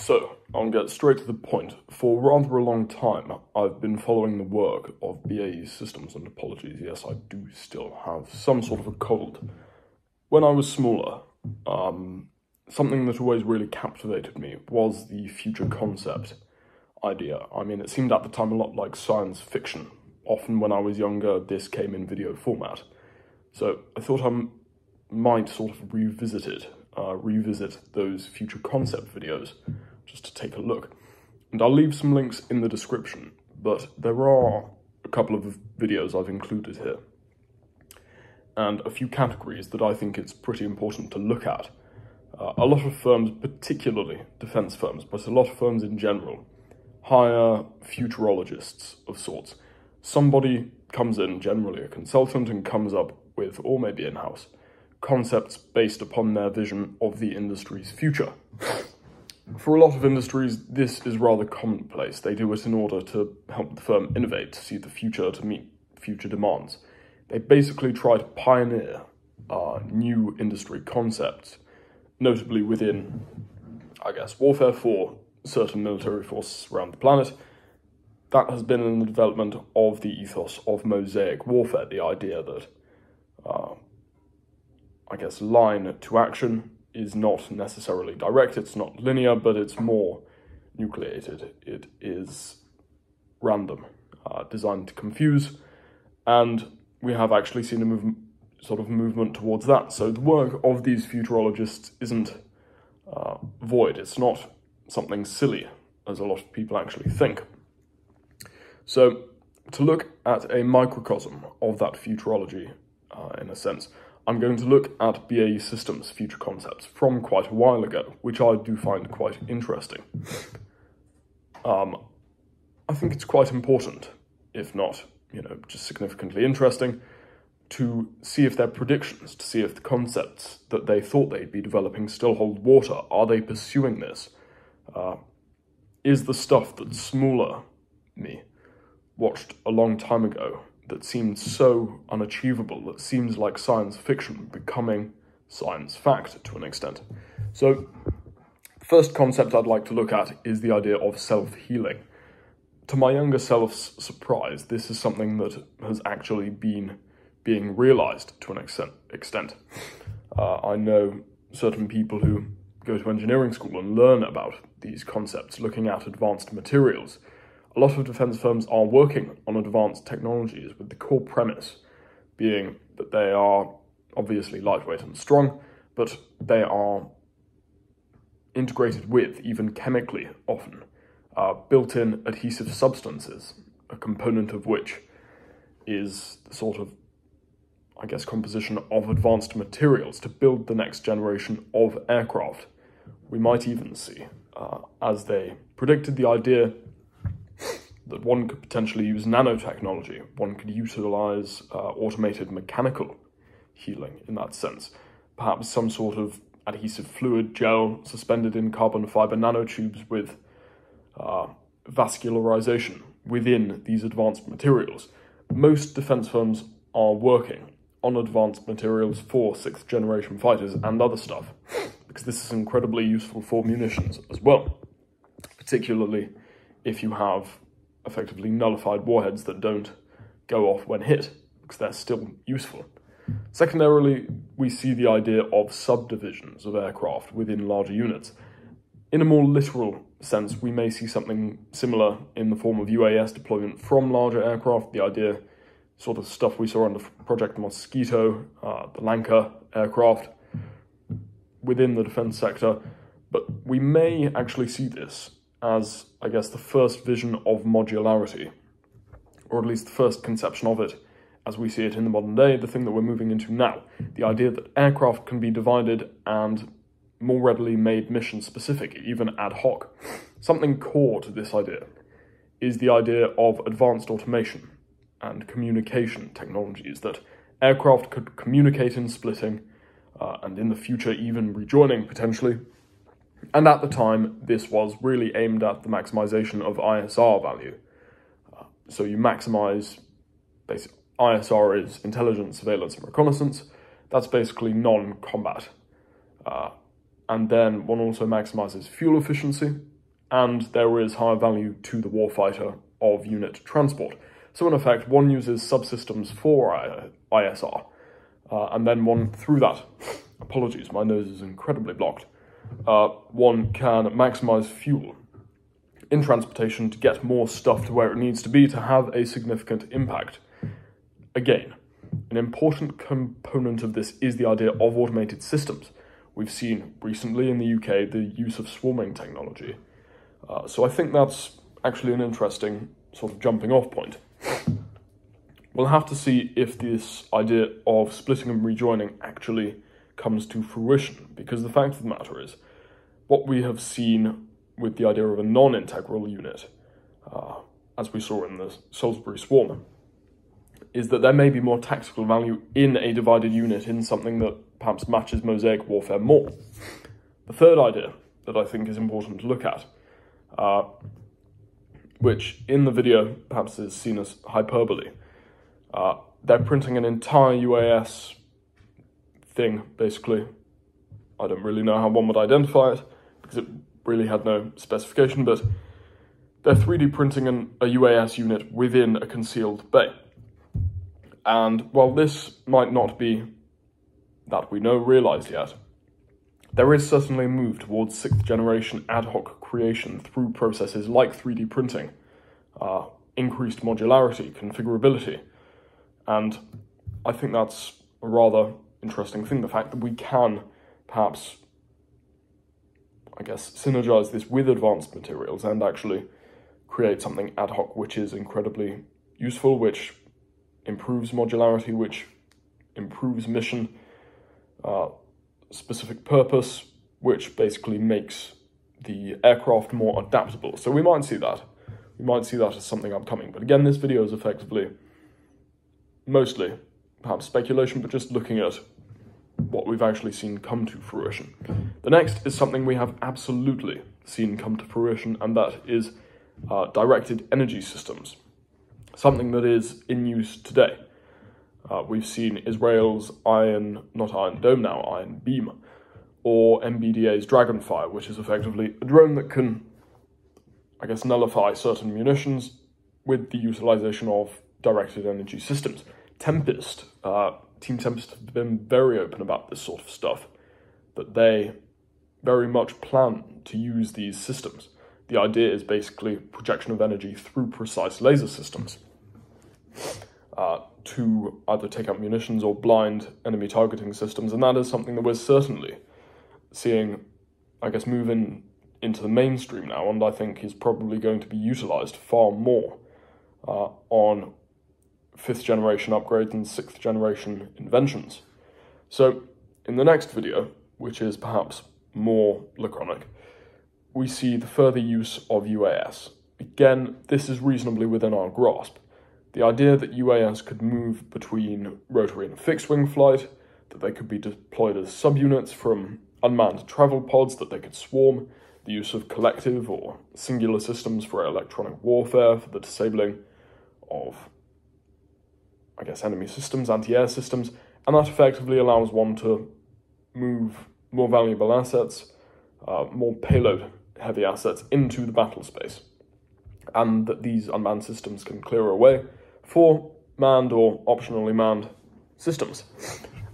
So, I'll get straight to the point. For rather a long time, I've been following the work of BAE Systems, and apologies, yes, I do still have some sort of a cold. When I was smaller, something that always really captivated me was the future concept idea. I mean, it seemed at the time a lot like science fiction. Often when I was younger, this came in video format. So I thought I might sort of revisit those future concept videos, just to take a look. And I'll leave some links in the description, but there are a couple of videos I've included here, and a few categories that I think it's pretty important to look at. A lot of firms, particularly defense firms, but a lot of firms in general, hire futurologists of sorts. Somebody comes in, generally a consultant, and comes up with, or maybe in-house, concepts based upon their vision of the industry's future. For a lot of industries, this is rather commonplace. They do it in order to help the firm innovate, to see the future, to meet future demands. They basically try to pioneer new industry concepts, notably within, I guess, warfare for certain military forces around the planet. That has been in the development of the ethos of mosaic warfare, the idea that, I guess, line to action is not necessarily direct, it's not linear, but it's more nucleated. It is random, designed to confuse, and we have actually seen a movement towards that. So the work of these futurologists isn't void. It's not something silly, as a lot of people actually think. So to look at a microcosm of that futurology, in a sense, I'm going to look at BAE Systems' future concepts from quite a while ago, which I do find quite interesting. I think it's quite important, if not, just significantly interesting, to see if their predictions, to see if the concepts that they thought they'd be developing still hold water. Are they pursuing this? Is the stuff that smaller me watched a long time ago, that seemed so unachievable, that seems like science fiction, becoming science fact to an extent? So, the first concept I'd like to look at is the idea of self-healing. To my younger self's surprise, this is something that has actually been being realized to an extent. I know certain people who go to engineering school and learn about these concepts, looking at advanced materials. A lot of defense firms are working on advanced technologies with the core premise being that they are obviously lightweight and strong, but they are integrated with, even chemically often, built-in adhesive substances, a component of which is the sort of, I guess, composition of advanced materials to build the next generation of aircraft. We might even see, as they predicted, the idea that one could potentially use nanotechnology, one could utilize automated mechanical healing in that sense. Perhaps some sort of adhesive fluid gel suspended in carbon fiber nanotubes with vascularization within these advanced materials. Most defense firms are working on advanced materials for 6th generation fighters and other stuff, because this is incredibly useful for munitions as well, particularly if you have effectively nullified warheads that don't go off when hit, because they're still useful. Secondarily, we see the idea of subdivisions of aircraft within larger units. In a more literal sense, we may see something similar in the form of UAS deployment from larger aircraft, the idea, sort of stuff we saw under Project Mosquito, the Lanka aircraft within the defense sector, but we may actually see this as, I guess, the first vision of modularity, or at least the first conception of it as we see it in the modern day, the thing that we're moving into now. The idea that aircraft can be divided and more readily made mission-specific, even ad hoc. Something core to this idea is the idea of advanced automation and communication technologies, that aircraft could communicate in splitting, and in the future even rejoining potentially. And at the time, this was really aimed at the maximization of ISR value. So you maximize, basically, ISR is intelligence, surveillance, and reconnaissance. That's basically non-combat. And then one also maximizes fuel efficiency, and there is higher value to the warfighter of unit transport. So in effect, one uses subsystems for ISR, and then one, through that, apologies, my nose is incredibly blocked, one can maximize fuel in transportation to get more stuff to where it needs to be to have a significant impact. Again, an important component of this is the idea of automated systems. We've seen recently in the UK the use of swarming technology. So I think that's actually an interesting sort of jumping off point. We'll have to see if this idea of splitting and rejoining actually comes to fruition, because the fact of the matter is, what we have seen with the idea of a non-integral unit, as we saw in the Salisbury Swarm, is that there may be more tactical value in a divided unit in something that perhaps matches mosaic warfare more. The third idea that I think is important to look at, which in the video perhaps is seen as hyperbole, they're printing an entire UAS thing, basically. I don't really know how one would identify it, because it really had no specification, but they're 3D printing a UAS unit within a concealed bay. And while this might not be, that we know, realized yet, there is certainly a move towards 6th generation ad hoc creation through processes like 3D printing, increased modularity, configurability, and I think that's a rather interesting thing, the fact that we can perhaps, I guess, synergize this with advanced materials and actually create something ad hoc which is incredibly useful, which improves modularity, which improves mission, specific purpose, which basically makes the aircraft more adaptable. So we might see that. We might see that as something upcoming. But again, this video is effectively mostly perhaps speculation, but just looking at what we've actually seen come to fruition. The next is something we have absolutely seen come to fruition, and that is directed energy systems. Something that is in use today. We've seen Israel's Iron Beam, or MBDA's Dragonfire, which is effectively a drone that can, I guess, nullify certain munitions with the utilization of directed energy systems. Tempest, Team Tempest have been very open about this sort of stuff, that they very much plan to use these systems. The idea is basically projection of energy through precise laser systems to either take out munitions or blind enemy targeting systems, and that is something that we're certainly seeing, I guess, move into the mainstream now, and I think is probably going to be utilized far more on 5th generation upgrades and 6th generation inventions. So in the next video, which is perhaps more laconic, we see the further use of UAS. Again, this is reasonably within our grasp. The idea that UAS could move between rotary and fixed-wing flight, that they could be deployed as subunits from unmanned travel pods, that they could swarm, the use of collective or singular systems for electronic warfare, for the disabling of, I guess, enemy systems, anti-air systems, and that effectively allows one to move more valuable assets, more payload-heavy assets into the battle space, and that these unmanned systems can clear away for manned or optionally manned systems.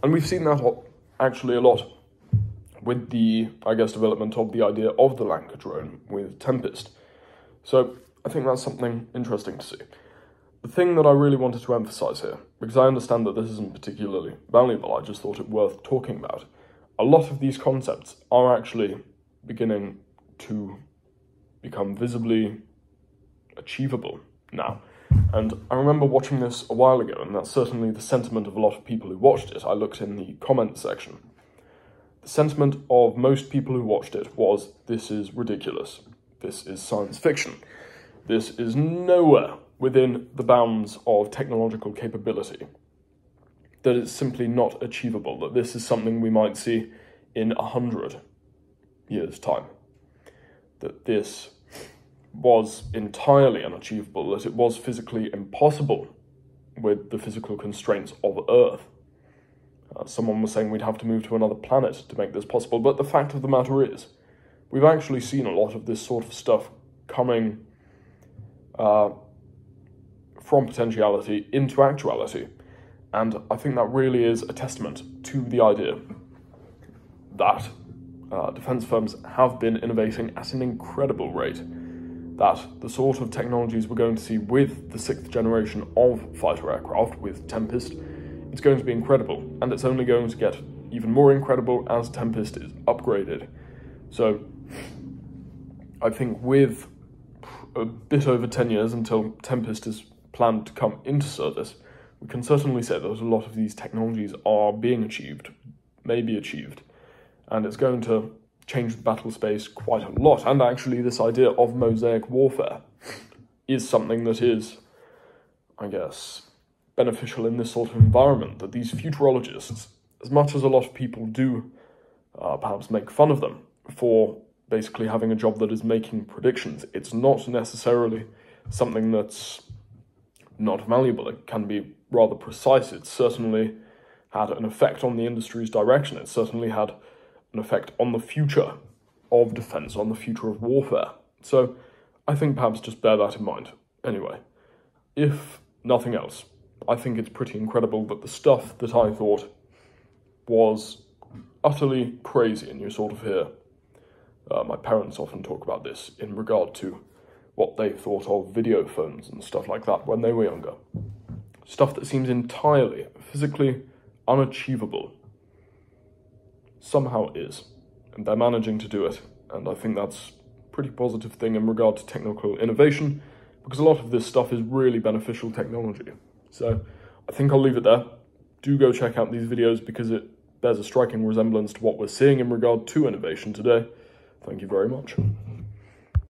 And we've seen that actually a lot with the, I guess, development of the idea of the Lanka drone with Tempest. So I think that's something interesting to see. The thing that I really wanted to emphasize here, because I understand that this isn't particularly valuable, I just thought it worth talking about, a lot of these concepts are actually beginning to become visibly achievable now. And I remember watching this a while ago, and that's certainly the sentiment of a lot of people who watched it. I looked in the comment section. The sentiment of most people who watched it was, this is ridiculous. This is science fiction. This is nowhere within the bounds of technological capability. That it's simply not achievable, that this is something we might see in 100 years' time. That this was entirely unachievable, that it was physically impossible with the physical constraints of Earth. Someone was saying we'd have to move to another planet to make this possible, but the fact of the matter is, we've actually seen a lot of this sort of stuff coming from potentiality into actuality. And I think that really is a testament to the idea that defence firms have been innovating at an incredible rate, that the sort of technologies we're going to see with the 6th generation of fighter aircraft, with Tempest, it's going to be incredible, and it's only going to get even more incredible as Tempest is upgraded. So I think with a bit over 10 years until Tempest is planned to come into service, we can certainly say that a lot of these technologies are being achieved, may be achieved, and it's going to change the battle space quite a lot. And actually this idea of mosaic warfare is something that is, I guess, beneficial in this sort of environment, that these futurologists, as much as a lot of people do perhaps make fun of them for basically having a job that is making predictions, it's not necessarily something that's not valuable. It can be rather precise. It's certainly had an effect on the industry's direction. It certainly had an effect on the future of defence, on the future of warfare. So I think perhaps just bear that in mind. Anyway, if nothing else, I think it's pretty incredible that the stuff that I thought was utterly crazy, and you sort of hear my parents often talk about this in regard to what they thought of video phones and stuff like that when they were younger. Stuff that seems entirely physically unachievable somehow is, and they're managing to do it, and I think that's a pretty positive thing in regard to technical innovation, because a lot of this stuff is really beneficial technology. So I think I'll leave it there. Do go check out these videos because it bears a striking resemblance to what we're seeing in regard to innovation today. Thank you very much.